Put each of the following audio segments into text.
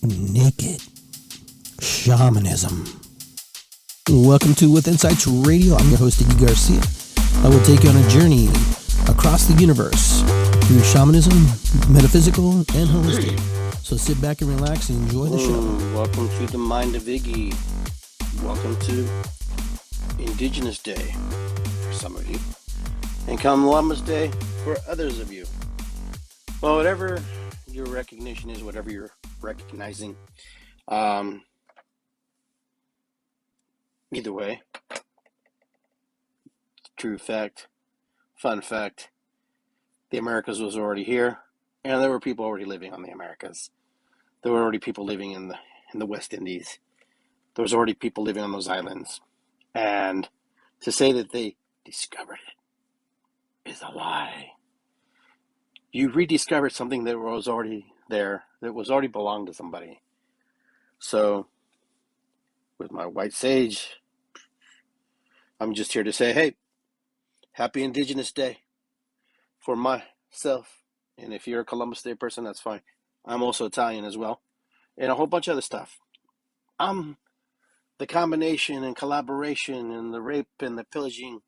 Naked Shamanism. Welcome to With Insights Radio. I'm your host, Iggy Garcia. I will take you on a journey across the universe through shamanism, metaphysical, and holistic. So sit back and relax and enjoy the show. Welcome to the Mind of Iggy. Welcome to Indigenous Day for some of you, and Columbus Day for others of you. Well, whatever your recognition is, whatever you're recognizing, either way, true fact, fun fact, the Americas was already here, and there were people already living on the Americas. There were already people living in the West Indies. There was already people living on those islands. And to say that they discovered it is a lie. You rediscovered something that was already there, that was already belonged to somebody. So, with my white sage, I'm just here to say, hey, happy Indigenous Day for myself. And if you're a Columbus Day person, that's fine. I'm also Italian as well. And a whole bunch of other stuff. I'm the combination and collaboration and the rape and the pillaging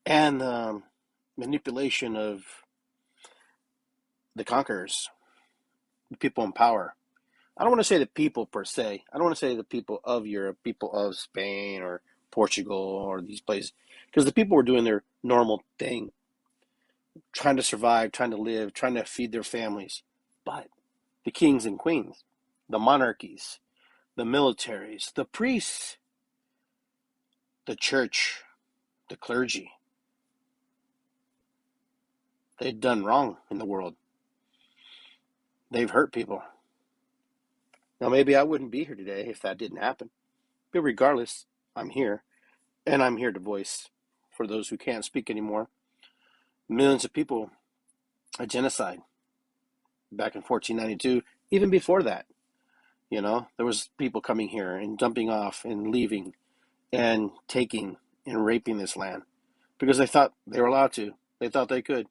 and the manipulation of the conquerors, the people in power. I don't want to say the people per se. I don't want to say the people of Europe, people of Spain or Portugal or these places, because the people were doing their normal thing, trying to survive, trying to live, trying to feed their families. But the kings and queens, the monarchies, the militaries, the priests, the church, the clergy, they've done wrong in the world. They've hurt people. Now, maybe I wouldn't be here today if that didn't happen. But regardless, I'm here, and I'm here to voice, for those who can't speak anymore, millions of people, a genocide back in 1492, even before that. You know, there was people coming here and dumping off and leaving and taking and raping this land because they thought they were allowed to. They thought they could.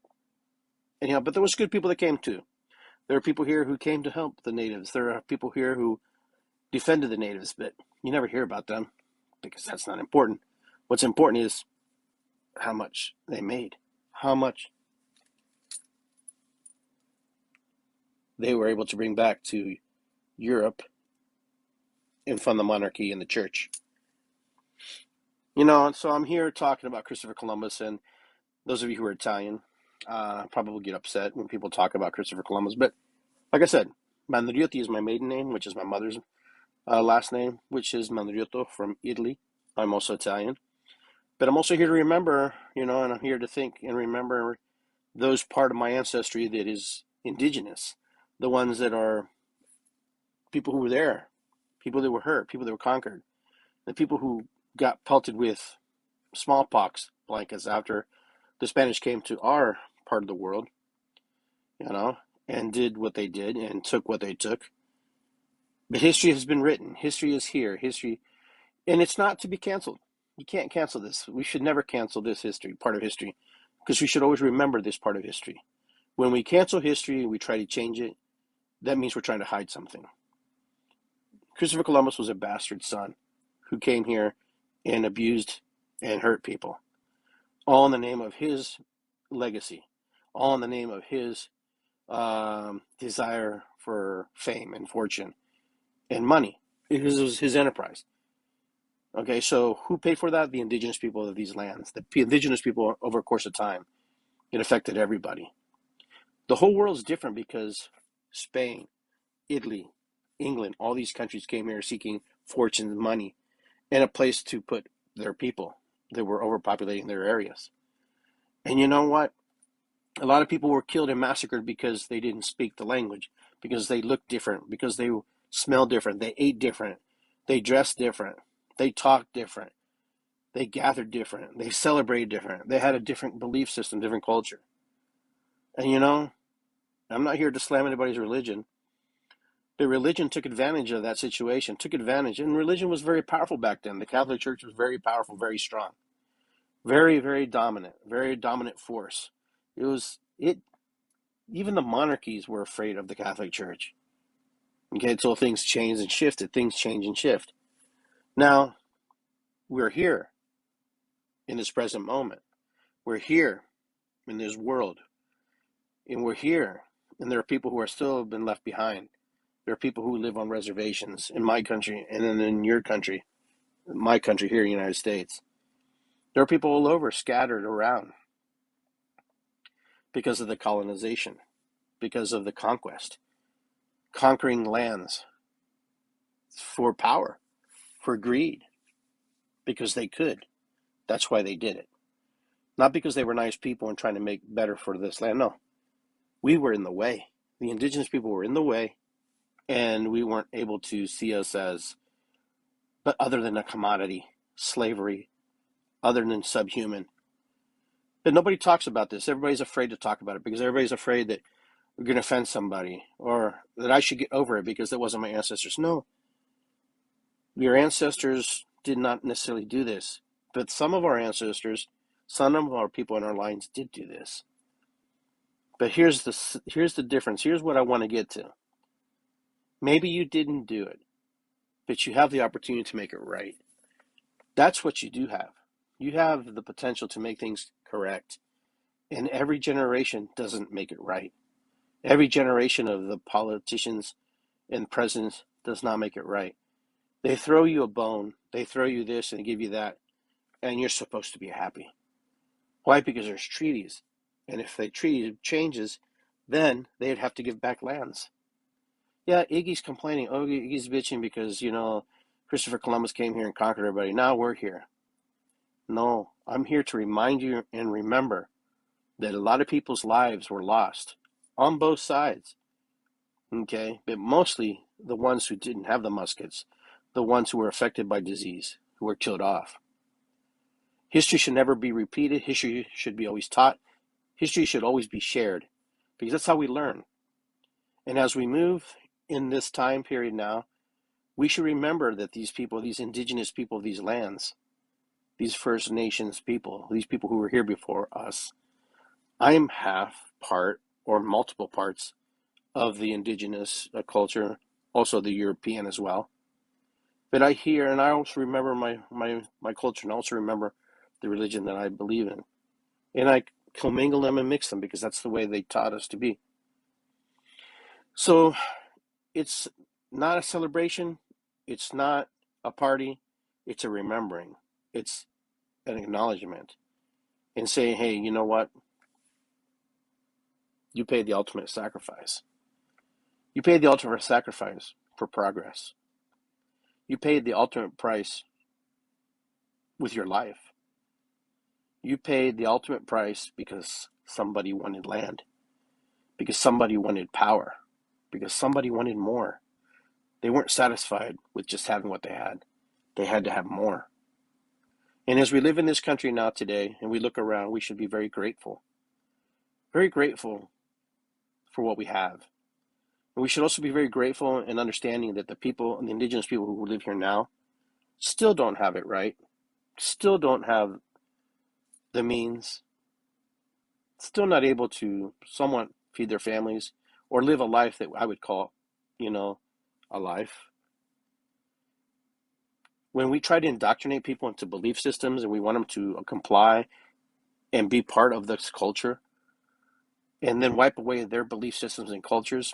And, but there was good people that came too. There are people here who came to help the natives. There are people here who defended the natives, but you never hear about them because that's not important. What's important is how much they made, how much they were able to bring back to Europe and fund the monarchy and the church. So I'm here talking about Christopher Columbus, and those of you who are Italian probably get upset when people talk about Christopher Columbus. But like I said, Mandriotti is my maiden name, which is my mother's last name, which is Mandriotto from Italy. I'm also Italian. But I'm also here to remember, and I'm here to think and remember those part of my ancestry that is indigenous, the ones that are people who were there, people that were hurt, people that were conquered, the people who got pelted with smallpox blankets after the Spanish came to our part of the world, and did what they did and took what they took. But history has been written. History is here. History, and it's not to be canceled. You can't cancel this. We should never cancel this history, part of history, because we should always remember this part of history. When we cancel history, we try to change it, that means we're trying to hide something. Christopher Columbus was a bastard son who came here and abused and hurt people, all in the name of his legacy, all in the name of his desire for fame and fortune and money. It was his enterprise. Okay, so who paid for that? The indigenous people of these lands. The indigenous people, over a course of time, it affected everybody. The whole world is different because Spain, Italy, England, all these countries came here seeking fortune, money, and a place to put their people that were overpopulating their areas. And you know what? A lot of people were killed and massacred because they didn't speak the language, because they looked different, because they smelled different, they ate different, they dressed different, they talked different, they gathered different, they celebrated different, they had a different belief system, different culture. And I'm not here to slam anybody's religion. The religion took advantage of that situation, and religion was very powerful back then. The Catholic Church was very powerful, very strong, very, very dominant force. Even the monarchies were afraid of the Catholic Church. Okay, until things change and shifted. Things change and shift. Now, we're here in this present moment. We're here in this world. And we're here. And there are people who are still been left behind. There are people who live on reservations in my country and then in your country, my country here in the United States. There are people all over scattered around because of the colonization, because of the conquest, conquering lands for power, for greed, because they could. That's why they did it. Not because they were nice people and trying to make better for this land. No, we were in the way. The indigenous people were in the way, and we weren't able to see us as, but other than a commodity, slavery, other than subhuman. But nobody talks about this. Everybody's afraid to talk about it because everybody's afraid that we're going to offend somebody or that I should get over it because that wasn't my ancestors. No, your ancestors did not necessarily do this, but some of our ancestors, some of our people in our lines did do this. But here's the difference. Here's what I want to get to. Maybe you didn't do it, but you have the opportunity to make it right. That's what you do have. You have the potential to make things correct. And every generation doesn't make it right. Every generation of the politicians and presidents does not make it right. They throw you a bone, they throw you this and give you that, and you're supposed to be happy. Why? Because there's treaties. And if the treaty changes, then they'd have to give back lands. Yeah, Iggy's complaining. Oh, Iggy's bitching because, Christopher Columbus came here and conquered everybody. Now we're here. No, I'm here to remind you and remember that a lot of people's lives were lost on both sides. Okay, but mostly the ones who didn't have the muskets, the ones who were affected by disease, who were killed off. History should never be repeated. History should be always taught. History should always be shared because that's how we learn. And as we move in this time period now, we should remember that these people, these indigenous people of these lands, these First Nations people, these people who were here before us, I am half part or multiple parts of the indigenous culture, also the European as well. But I hear, and I also remember my culture, and I also remember the religion that I believe in. And I commingle them and mix them because that's the way they taught us to be. So it's not a celebration. It's not a party. It's a remembering. It's an acknowledgement and saying, hey, you know what? You paid the ultimate sacrifice. You paid the ultimate sacrifice for progress. You paid the ultimate price with your life. You paid the ultimate price because somebody wanted land, because somebody wanted power, because somebody wanted more. They weren't satisfied with just having what they had. They had to have more. And as we live in this country now today and we look around, we should be very grateful for what we have. And we should also be very grateful and understanding that the people, the indigenous people who live here now, still don't have it right, still don't have the means, still not able to somewhat feed their families or live a life that I would call, a life. When we try to indoctrinate people into belief systems and we want them to comply and be part of this culture and then wipe away their belief systems and cultures,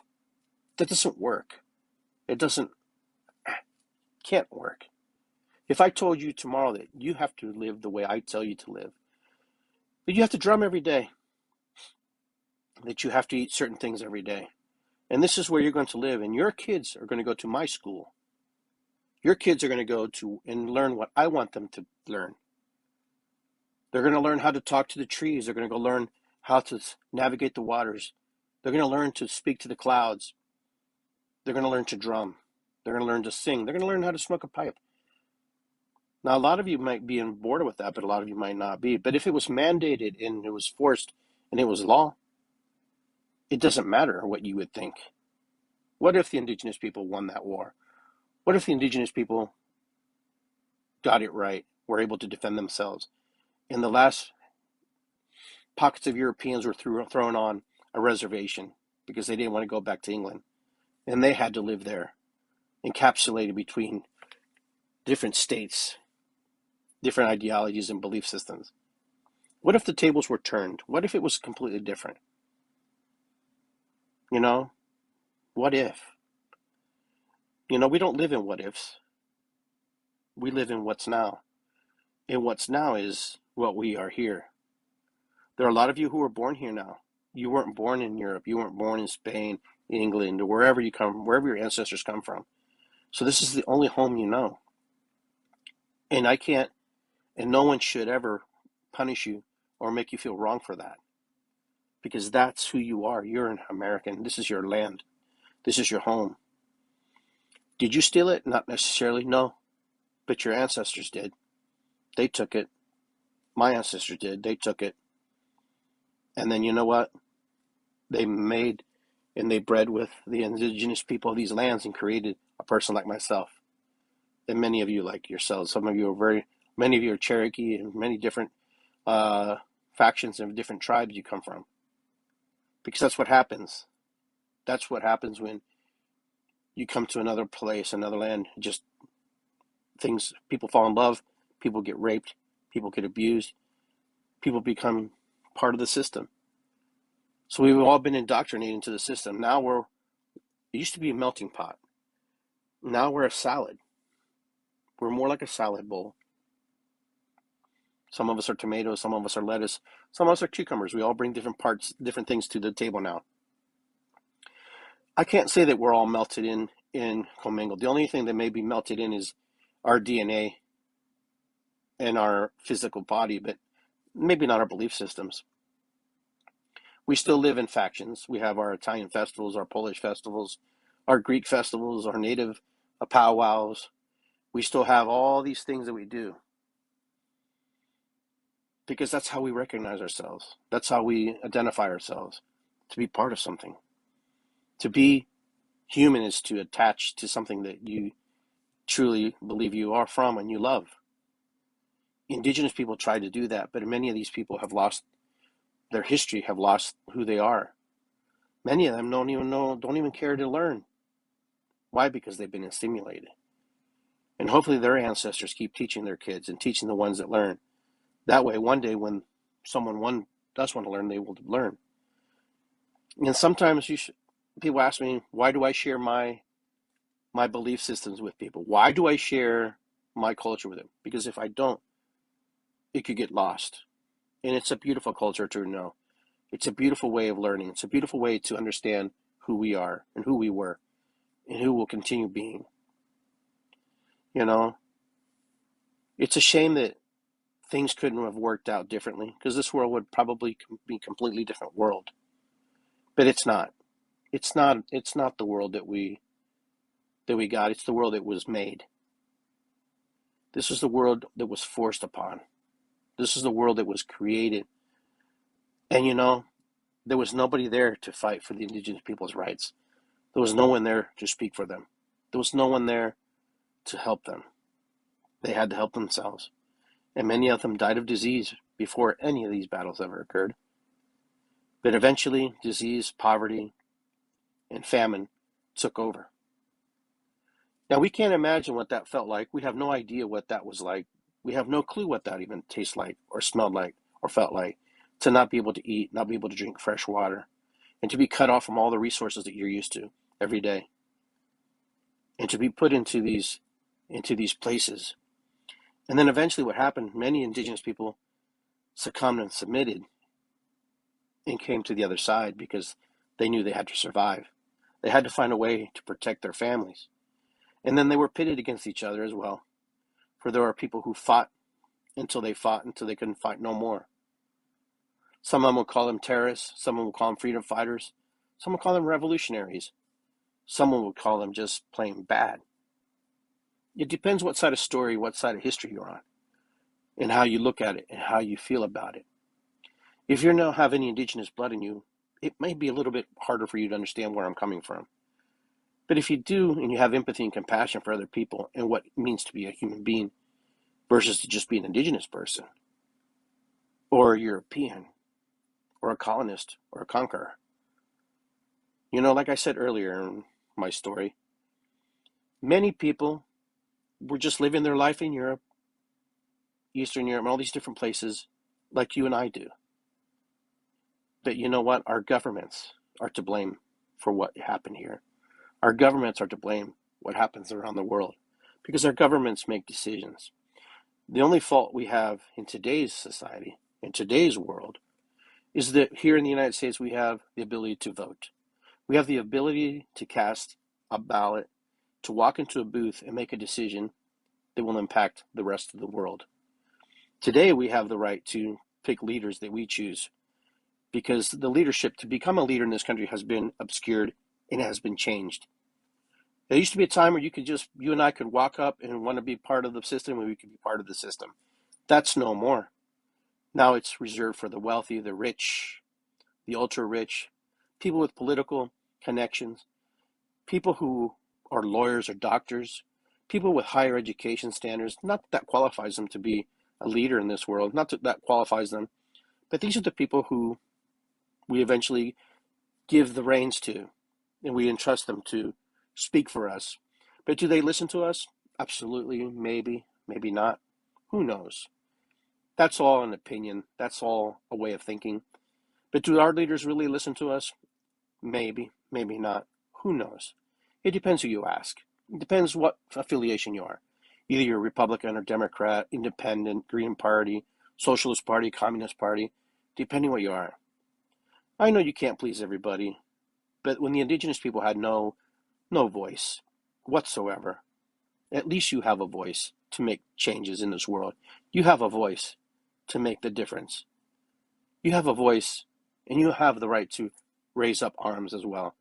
that doesn't work. It can't work. If I told you tomorrow that you have to live the way I tell you to live, that you have to drum every day, that you have to eat certain things every day, and this is where you're going to live, and your kids are going to go to my school. Your kids are going to go to and learn what I want them to learn. They're going to learn how to talk to the trees. They're going to go learn how to navigate the waters. They're going to learn to speak to the clouds. They're going to learn to drum. They're going to learn to sing. They're going to learn how to smoke a pipe. Now, a lot of you might be on board with that, but a lot of you might not be. But if it was mandated and it was forced and it was law, it doesn't matter what you would think. What if the indigenous people won that war? What if the indigenous people got it right, were able to defend themselves? And the last pockets of Europeans were thrown on a reservation because they didn't want to go back to England. and they had to live there, encapsulated between different states, different ideologies and belief systems. What if the tables were turned? What if it was completely different? You know, what if? You know, we don't live in what ifs. We live in what's now. And what's now is what we are here. There are a lot of you who were born here now. You weren't born in Europe. You weren't born in Spain, England, or wherever you come, wherever your ancestors come from. So this is the only home you know. And I can't, and no one should ever punish you or make you feel wrong for that. Because that's who you are. You're an American. This is your land. This is your home. Did you steal it? Not necessarily, no. But your ancestors did. They took it. My ancestors did. They took it. And then you know what? They made and they bred with the indigenous people of these lands and created a person like myself. And many of you like yourselves. Some of you are many of you are Cherokee and many different factions and different tribes you come from. Because that's what happens. That's what happens when you come to another place, another land. Just things, people fall in love, people get raped, people get abused, people become part of the system. So we've all been indoctrinated into the system. Now it used to be a melting pot. Now we're a salad. We're more like a salad bowl. Some of us are tomatoes, some of us are lettuce, some of us are cucumbers. We all bring different parts, different things to the table now. I can't say that we're all melted in commingled. The only thing that may be melted in is our DNA and our physical body, but maybe not our belief systems. We still live in factions. We have our Italian festivals, our Polish festivals, our Greek festivals, our native powwows. We still have all these things that we do because that's how we recognize ourselves. That's how we identify ourselves, to be part of something. To be human is to attach to something that you truly believe you are from and you love. Indigenous people try to do that, but many of these people have lost their history, have lost who they are. Many of them don't even care to learn. Why? Because they've been stimulated. And hopefully their ancestors keep teaching their kids and teaching the ones that learn. That way, one day when someone does want to learn, they will learn. And sometimes people ask me, why do I share my belief systems with people? Why do I share my culture with them? Because if I don't, it could get lost. And it's a beautiful culture to know. It's a beautiful way of learning. It's a beautiful way to understand who we are and who we were and who will continue being. You know, it's a shame that things couldn't have worked out differently because this world would probably be a completely different world. But it's not. It's not the world that we got. It's the world that was made. This is the world that was forced upon. This is the world that was created. And you know, there was nobody there to fight for the indigenous people's rights. There was no one there to speak for them. There was no one there to help them. They had to help themselves. And many of them died of disease before any of these battles ever occurred. But eventually, disease, poverty, and famine took over. Now, we can't imagine what that felt like. We have no idea what that was like. We have no clue what that even tastes like or smelled like or felt like, to not be able to eat, not be able to drink fresh water, and to be cut off from all the resources that you're used to every day, and to be put into these places. And then eventually what happened, many indigenous people succumbed and submitted and came to the other side because they knew they had to survive. They had to find a way to protect their families. And then they were pitted against each other as well. For there are people who fought until they couldn't fight no more. Some of them will call them terrorists. Some will call them freedom fighters. Some will call them revolutionaries. Someone would call them just plain bad. It depends what side of story, what side of history you're on, and how you look at it and how you feel about it. If you don't have any indigenous blood in you, it may be a little bit harder for you to understand where I'm coming from. But if you do, and you have empathy and compassion for other people and what it means to be a human being versus to just be an indigenous person, or a European, or a colonist, or a conqueror. You know, like I said earlier, my story. Many people were just living their life in Europe, Eastern Europe, and all these different places like you and I do. But you know what? Our governments are to blame for what happened here. Our governments are to blame what happens around the world because our governments make decisions. The only fault we have in today's society, in today's world, is that here in the United States we have the ability to vote. We have the ability to cast a ballot, to walk into a booth and make a decision that will impact the rest of the world. Today we have the right to pick leaders that we choose because the leadership to become a leader in this country has been obscured and has been changed. There used to be a time where you and I could walk up and want to be part of the system and we could be part of the system. That's no more. Now it's reserved for the wealthy, the rich, the ultra rich, people with political connections, people who are lawyers or doctors, people with higher education standards. Not that that qualifies them to be a leader in this world, not that that qualifies them, but these are the people who we eventually give the reins to and we entrust them to speak for us. But do they listen to us? Absolutely, maybe, maybe not. Who knows? That's all an opinion. That's all a way of thinking. But do our leaders really listen to us? Maybe, maybe not. Who knows? It depends who you ask. It depends what affiliation you are. Either you're Republican or Democrat, Independent, Green Party, Socialist Party, Communist Party, depending what you are. I know you can't please everybody, but when the indigenous people had no voice whatsoever, at least you have a voice to make changes in this world. You have a voice to make the difference. You have a voice, and you have the right to raise up arms as well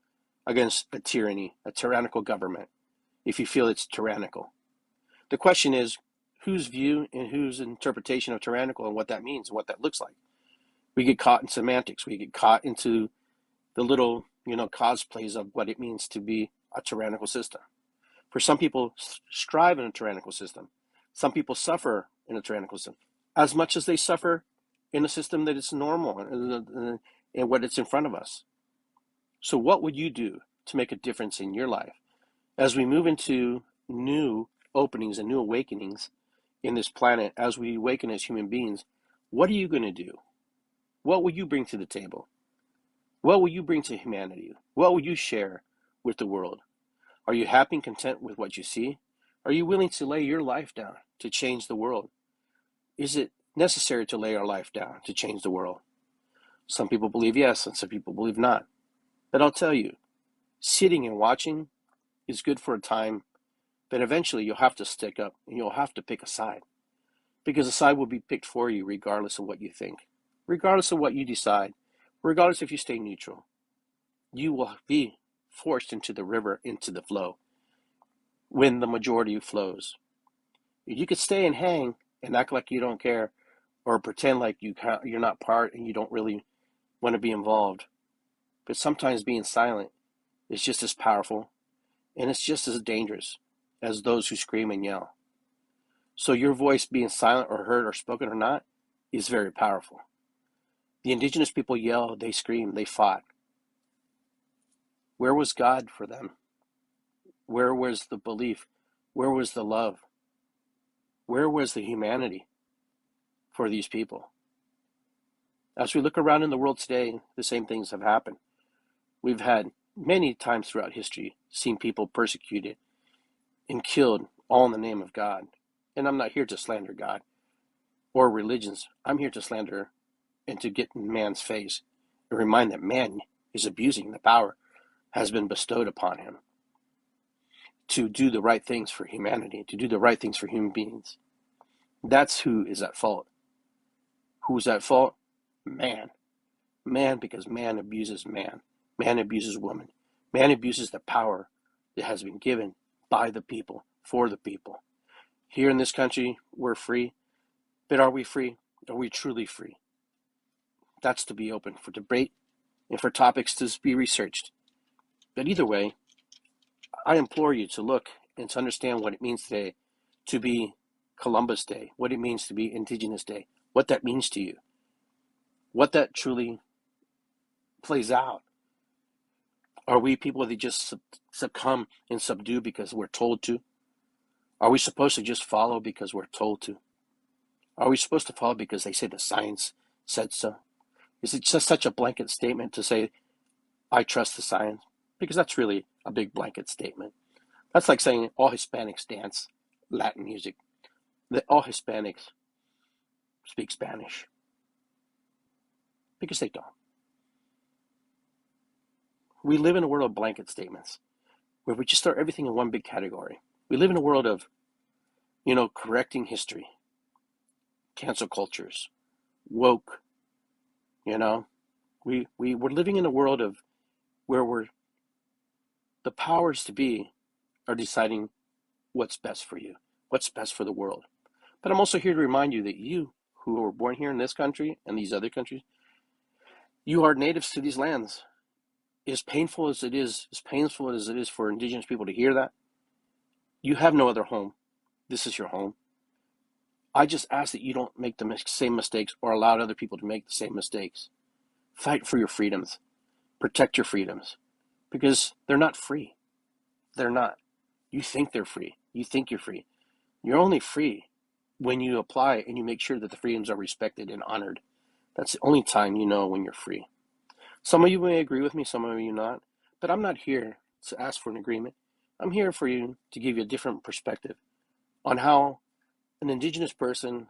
against a tyranny, a tyrannical government, if you feel it's tyrannical. The question is, whose view and whose interpretation of tyrannical and what that means and what that looks like? We get caught in semantics. We get caught into the little, cosplays of what it means to be a tyrannical system. For some people strive in a tyrannical system. Some people suffer in a tyrannical system as much as they suffer in a system that is normal and what it's in front of us. So what would you do to make a difference in your life as we move into new openings and new awakenings in this planet, as we awaken as human beings? What are you going to do? What will you bring to the table? What will you bring to humanity? What will you share with the world? Are you happy and content with what you see? Are you willing to lay your life down to change the world? Is it necessary to lay our life down to change the world? Some people believe yes, and some people believe not. But I'll tell you, sitting and watching is good for a time, but eventually you'll have to stick up and you'll have to pick a side. Because a side will be picked for you regardless of what you think, regardless of what you decide, regardless if you stay neutral. You will be forced into the river, into the flow, when the majority flows. You could stay and hang and act like you don't care, or pretend like you're not part and you don't really want to be involved. But sometimes being silent is just as powerful and it's just as dangerous as those who scream and yell. So your voice being silent or heard or spoken or not is very powerful. The indigenous people yelled, they screamed, they fought. Where was God for them? Where was the belief? Where was the love? Where was the humanity for these people? As we look around in the world today, the same things have happened. We've had many times throughout history seen people persecuted and killed all in the name of God. And I'm not here to slander God or religions. I'm here to slander and to get in man's face and remind that man is abusing the power has been bestowed upon him to do the right things for humanity, to do the right things for human beings. That's who is at fault. Who's at fault? Man. Man, because man abuses man. Man abuses woman. Man abuses the power that has been given by the people, for the people. Here in this country, we're free. But are we free? Are we truly free? That's to be open for debate and for topics to be researched. But either way, I implore you to look and to understand what it means today to be Columbus Day, what it means to be Indigenous Day, what that means to you, what that truly plays out. Are we people that just succumb and subdue because we're told to? Are we supposed to just follow because we're told to? Are we supposed to follow because they say the science said so? Is it just such a blanket statement to say, I trust the science? Because that's really a big blanket statement. That's like saying all Hispanics dance Latin music, that all Hispanics speak Spanish. Because they don't. We live in a world of blanket statements where we just throw everything in one big category. We live in a world of, correcting history, cancel cultures, woke, we're living in a world of where the powers to be are deciding what's best for you, what's best for the world. But I'm also here to remind you that you, who were born here in this country and these other countries, you are natives to these lands. As painful as it is for Indigenous people to hear that, you have no other home. This is your home. I just ask that you don't make the same mistakes or allow other people to make the same mistakes. Fight for your freedoms. Protect your freedoms. Because they're not free. They're not. You think they're free. You think you're free. You're only free when you apply and you make sure that the freedoms are respected and honored. That's the only time you know when you're free. Some of you may agree with me, some of you not. But I'm not here to ask for an agreement. I'm here for you to give you a different perspective on how an Indigenous person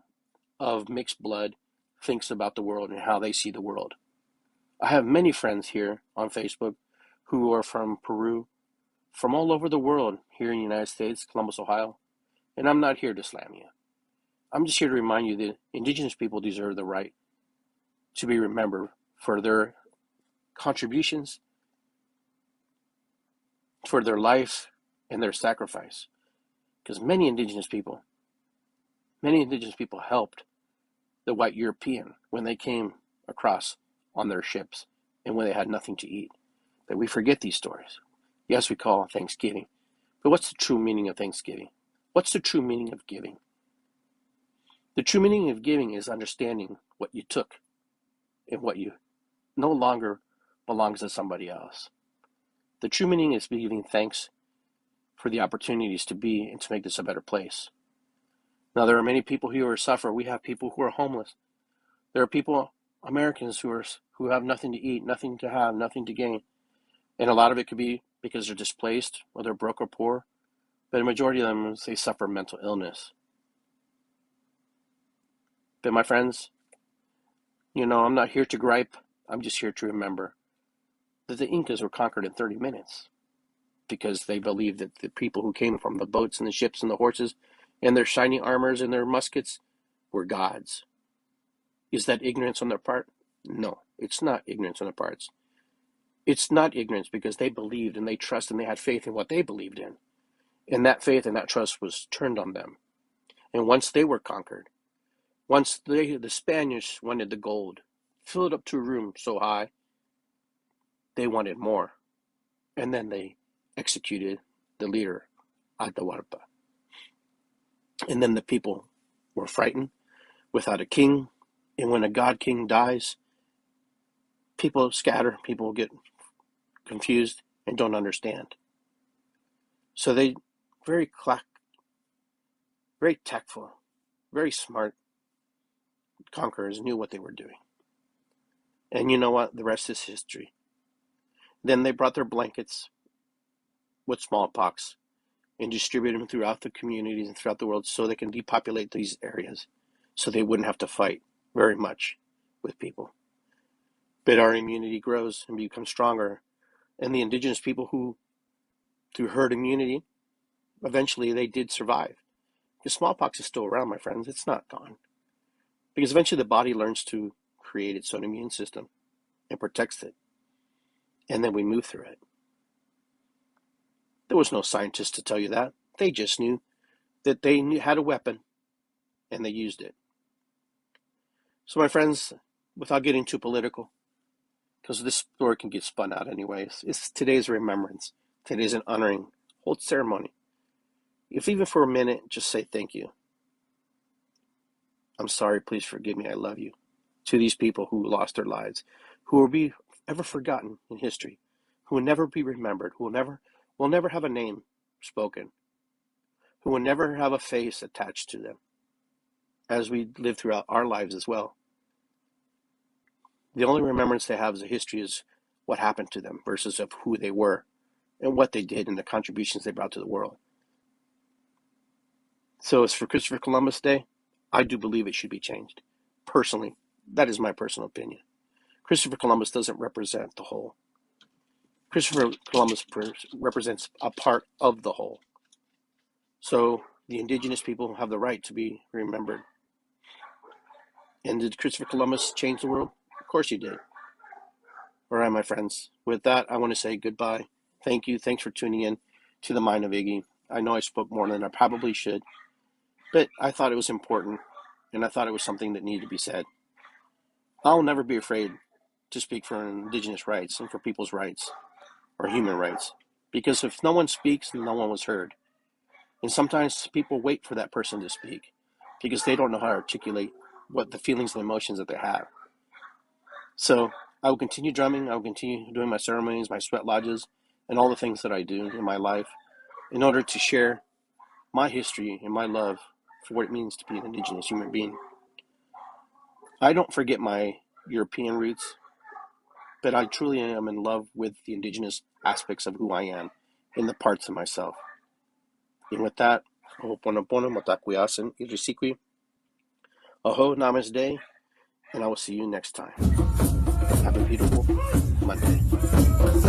of mixed blood thinks about the world and how they see the world. I have many friends here on Facebook who are from Peru, from all over the world here in the United States, Columbus, Ohio, and I'm not here to slam you. I'm just here to remind you that Indigenous people deserve the right to be remembered for their contributions, for their life, and their sacrifice. Because many Indigenous people helped the white European when they came across on their ships and when they had nothing to eat. That we forget these stories. Yes, we call Thanksgiving, but what's the true meaning of Thanksgiving? What's the true meaning of giving? The true meaning of giving is understanding what you took and what you no longer belongs to somebody else. The true meaning is giving thanks for the opportunities to be and to make this a better place. Now, there are many people here who suffer. We have people who are homeless. There are people, Americans, who have nothing to eat, nothing to have, nothing to gain. And a lot of it could be because they're displaced or they're broke or poor. But a majority of them, they suffer mental illness. But my friends, I'm not here to gripe. I'm just here to remember that the Incas were conquered in 30 minutes because they believed that the people who came from the boats and the ships and the horses and their shiny armors and their muskets were gods. Is that ignorance on their part? No, it's not ignorance on their parts. It's not ignorance because they believed and they trusted and they had faith in what they believed in. And that faith and that trust was turned on them. And once they were conquered, the Spaniards wanted the gold, filled up to a room so high, they wanted more. And then they executed the leader, Atahualpa. And then the people were frightened without a king. And when a god king dies, people scatter, people get confused and don't understand. So they very tactful, very smart conquerors knew what they were doing. And you know what? The rest is history. Then they brought their blankets with smallpox and distributed them throughout the communities and throughout the world so they can depopulate these areas so they wouldn't have to fight very much with people. But our immunity grows and becomes stronger. And the Indigenous people who, through herd immunity, eventually they did survive. The smallpox is still around, my friends. It's not gone. Because eventually the body learns to create its own immune system and protects it. And then we move through it. There was no scientist to tell you that. They just knew that they had a weapon and they used it. So my friends, without getting too political, because this story can get spun out anyways, it's today's remembrance. Today's an honoring. Hold ceremony. If even for a minute, just say thank you. I'm sorry, please forgive me, I love you. To these people who lost their lives, who will be ever forgotten in history, who will never be remembered, who will never have a name spoken, who will never have a face attached to them, as we live throughout our lives as well. The only remembrance they have as a history is what happened to them versus of who they were and what they did and the contributions they brought to the world. So as for Christopher Columbus Day, I do believe it should be changed. Personally, that is my personal opinion. Christopher Columbus doesn't represent the whole. Christopher Columbus represents a part of the whole. So the indigenous people have the right to be remembered. And did Christopher Columbus change the world? Of course he did. All right, my friends. With that, I want to say goodbye. Thank you. Thanks for tuning in to the Mind of Iggy. I know I spoke more than I probably should, but I thought it was important, and I thought it was something that needed to be said. I'll never be afraid to speak for indigenous rights and for people's rights or human rights, because if no one speaks, no one was heard. And sometimes people wait for that person to speak because they don't know how to articulate what the feelings and emotions that they have. So I will continue drumming. I will continue doing my ceremonies, my sweat lodges, and all the things that I do in my life in order to share my history and my love for what it means to be an indigenous human being. I don't forget my European roots, but I truly am in love with the indigenous aspects of who I am in the parts of myself. And with that, ho'oponopono, matakuyasin, irisikwi, aho, namaste, and I will see you next time. Have a beautiful Monday.